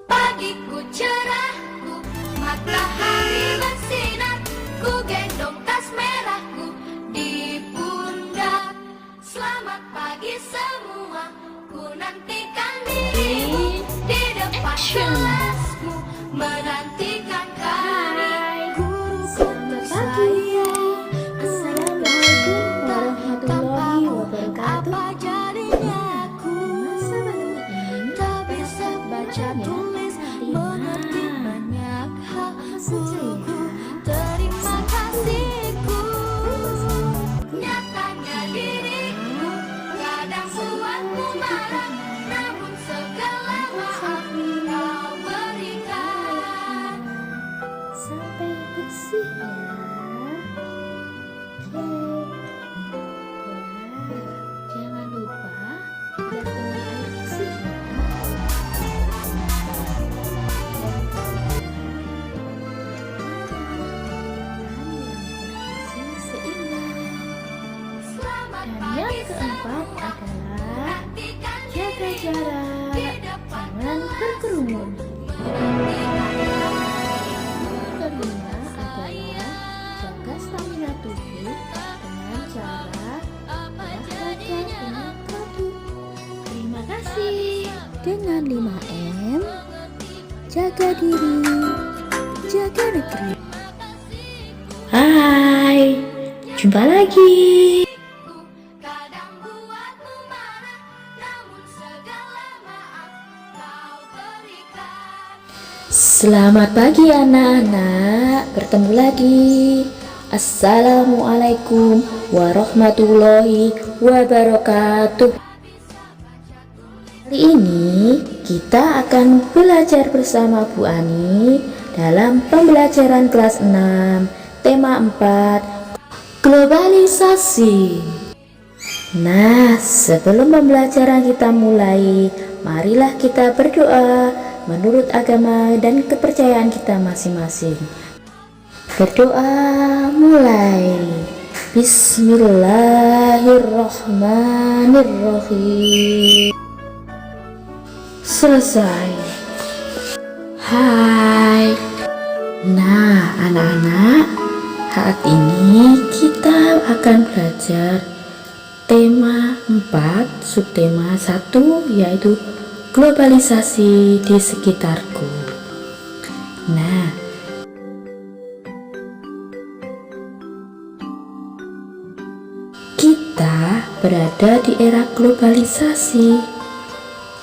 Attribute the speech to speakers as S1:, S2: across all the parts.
S1: Pagiku cerah, matahari bersinar, ku gendong tas merahku di pundak. Selamat pagi semua, ku nantikan dirimu di depan kelasmu, menantikan kami. Guruku tersayang,
S2: Assalamualaikum warahmatullahi wabarakatuh.
S1: apa jadinya aku tak bisa baca tulis, mengerti banyak hal. Guruku, terima kasihku. Nyatanya diriku kadang buatku marah, namun segala maaf kau berikan.
S2: Sampai bersih ya. Oke. Wah, jangan lupa gas dengan air bersih ya.
S1: Selamat
S2: Dan
S1: pagi
S2: yang keempat
S1: semua,
S2: adalah
S1: nantikan
S2: jaga jarak,
S1: di depan
S2: jangan berkerumun. Kelima adalah jaga stamina tubuh dengan cara olahraga dengan teratur. Terima kasih. Dengan 5M, jaga diri, jaga negeri. Hai, jumpa lagi.
S1: kadang buatmu marah, namun segala maaf kau berikan.
S2: Selamat pagi anak-anak, bertemu lagi. Assalamualaikum warahmatullahi wabarakatuh. Kali ini kita akan belajar bersama Bu Ani dalam pembelajaran kelas 6, tema 4, globalisasi. Nah, sebelum pembelajaran kita mulai, marilah kita berdoa menurut agama dan kepercayaan kita masing-masing. Berdoa mulai. Bismillahirrahmanirrahim. Selesai. Hai. Nah, anak-anak, saat ini kita akan belajar tema 4, subtema 1, yaitu globalisasi di sekitarku. Nah, kita berada di era globalisasi.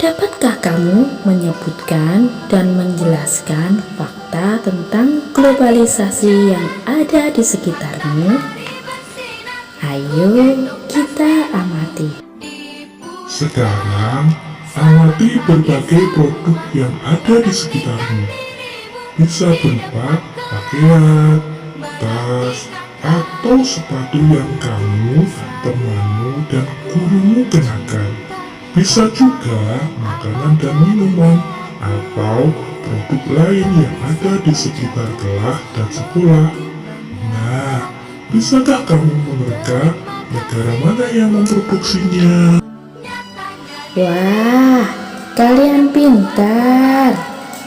S2: Dapatkah kamu menyebutkan dan menjelaskan fakta tentang globalisasi yang ada di sekitarmu? Ayo kita amati.
S3: Sekarang, amati berbagai produk yang ada di sekitarmu. Bisa berupa pakaian, tas, atau sepatu yang kamu, temanmu, dan gurumu kenakan. Bisa juga makanan dan minuman, atau produk lain yang ada di sekitar kelas dan sekolah. Nah, bisakah kamu menerka negara mana yang memproduksinya?
S2: Wah, kalian pintar.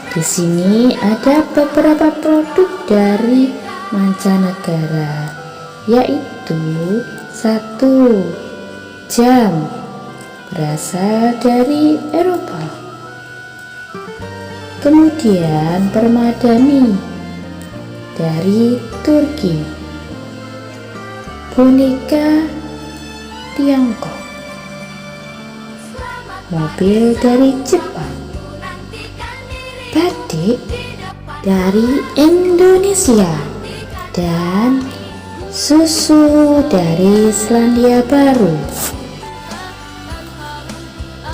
S2: Di sini ada beberapa produk dari mancanegara, yaitu 1. Jam, berasal dari Eropa. Kemudian permadani dari Turki. Boneka Tiongkok. Mobil dari Jepang. Batik dari Indonesia. Dan susu dari Selandia Baru.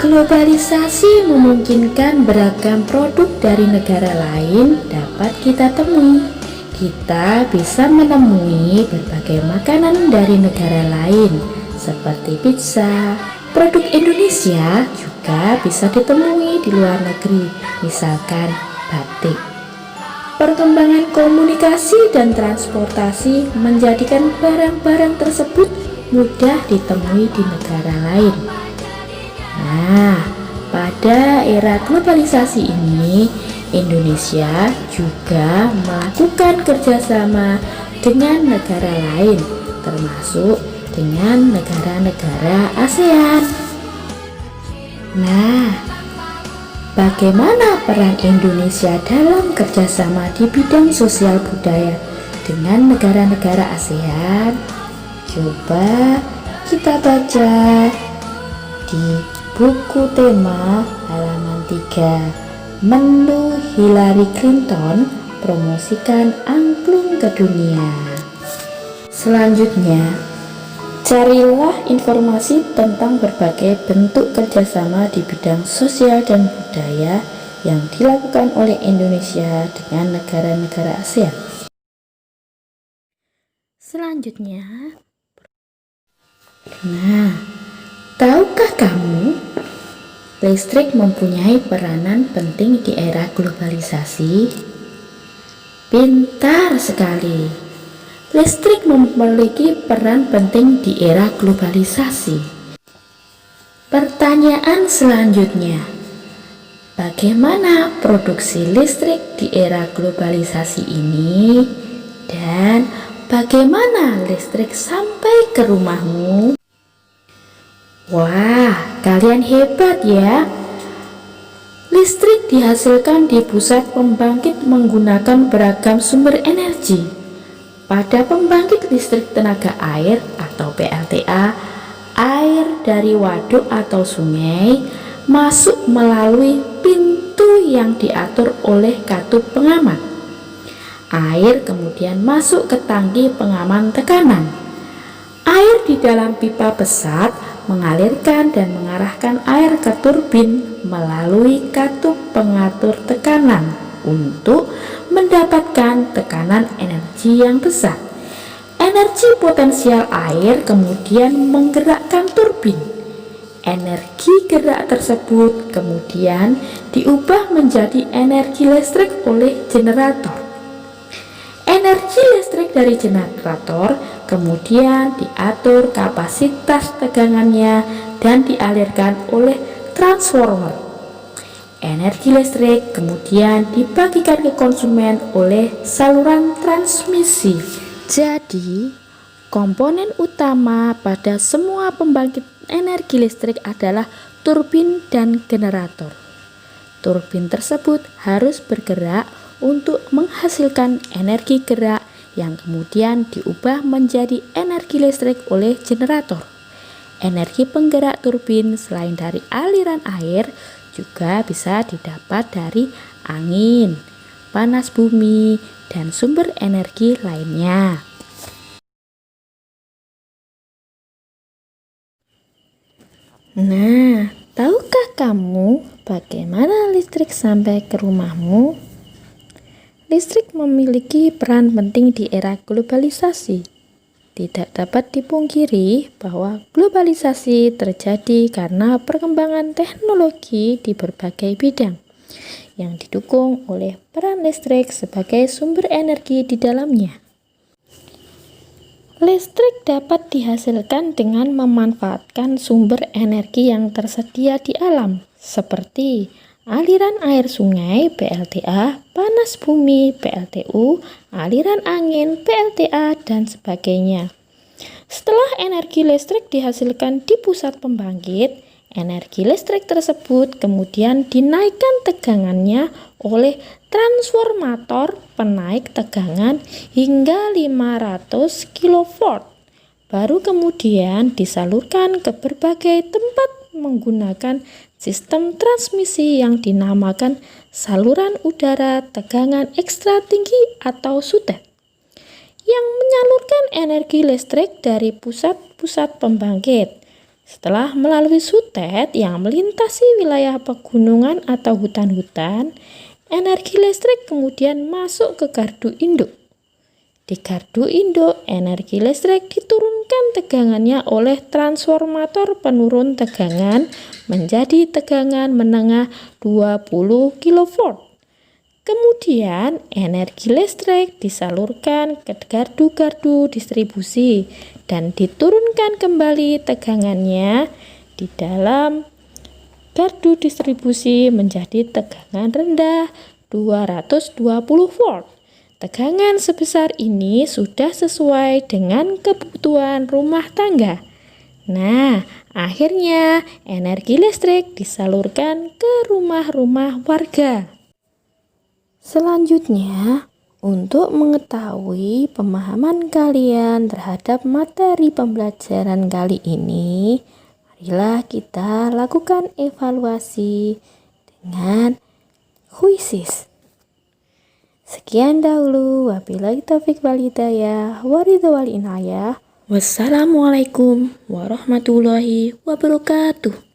S2: Globalisasi memungkinkan beragam produk dari negara lain dapat kita temui. Kita bisa menemui berbagai makanan dari negara lain seperti pizza. Produk Indonesia juga bisa ditemui di luar negeri, misalkan batik. Perkembangan komunikasi dan transportasi menjadikan barang-barang tersebut mudah ditemui di negara lain. Nah, pada era globalisasi ini, Indonesia juga melakukan kerjasama dengan negara lain, termasuk dengan negara-negara ASEAN. Nah, bagaimana peran Indonesia dalam kerjasama di bidang sosial budaya dengan negara-negara ASEAN? Coba kita baca di buku tema halaman 3, Menu Hillary Clinton promosikan angklung ke dunia. Selanjutnya, carilah informasi tentang berbagai bentuk kerjasama di bidang sosial dan budaya yang dilakukan oleh Indonesia dengan negara-negara ASEAN. Selanjutnya, tahukah kamu listrik mempunyai peranan penting di era globalisasi? Pintar sekali. Listrik memiliki peran penting di era globalisasi. Pertanyaan selanjutnya, bagaimana produksi listrik di era globalisasi ini? Dan bagaimana listrik sampai ke rumahmu? Wah, kalian hebat ya. Listrik dihasilkan di pusat pembangkit menggunakan beragam sumber energi. Pada pembangkit listrik tenaga air atau PLTA, air dari waduk atau sungai masuk melalui pintu yang diatur oleh katup pengaman. Air kemudian masuk ke tangki pengaman tekanan. Air di dalam pipa besar mengalirkan dan mengarahkan air ke turbin melalui katup pengatur tekanan untuk mendapatkan tekanan energi yang besar. Energi potensial air kemudian menggerakkan turbin. Energi gerak tersebut kemudian diubah menjadi energi listrik oleh generator. Energi listrik dari generator kemudian diatur kapasitas tegangannya dan dialirkan oleh transformer. Energi listrik kemudian dibagikan ke konsumen oleh saluran transmisi. Jadi, komponen utama pada semua pembangkit energi listrik adalah turbin dan generator. Turbin tersebut harus bergerak untuk menghasilkan energi gerak yang kemudian diubah menjadi energi listrik oleh generator. Energi penggerak turbin selain dari aliran air juga bisa didapat dari angin, panas bumi, dan sumber energi lainnya. Nah, tahukah kamu bagaimana listrik sampai ke rumahmu? Listrik memiliki peran penting di era globalisasi. Tidak dapat dipungkiri bahwa globalisasi terjadi karena perkembangan teknologi di berbagai bidang yang didukung oleh peran listrik sebagai sumber energi di dalamnya. Listrik dapat dihasilkan dengan memanfaatkan sumber energi yang tersedia di alam, seperti aliran air sungai (PLTA), panas bumi (PLTU), aliran angin (PLTA), dan sebagainya. Setelah energi listrik dihasilkan di pusat pembangkit, energi listrik tersebut kemudian dinaikkan tegangannya oleh transformator penaik tegangan hingga 500 kV. Baru kemudian disalurkan ke berbagai tempat menggunakan sistem transmisi yang dinamakan saluran udara tegangan ekstra tinggi atau SUTET, yang menyalurkan energi listrik dari pusat-pusat pembangkit. Setelah melalui sutet yang melintasi wilayah pegunungan atau hutan-hutan, energi listrik kemudian masuk ke gardu induk. Di gardu induk, energi listrik diturunkan tegangannya oleh transformator penurun tegangan menjadi tegangan menengah 20 kV. Kemudian, energi listrik disalurkan ke gardu-gardu distribusi dan diturunkan kembali tegangannya di dalam gardu distribusi menjadi tegangan rendah 220 volt. Tegangan sebesar ini sudah sesuai dengan kebutuhan rumah tangga. Nah, akhirnya energi listrik disalurkan ke rumah-rumah warga. Selanjutnya, untuk mengetahui pemahaman kalian terhadap materi pembelajaran kali ini, marilah kita lakukan evaluasi dengan kuisis. Sekian dahulu, wabillahi taufiq wal hidayah, waridho wal inayah. Wassalamualaikum warahmatullahi wabarakatuh.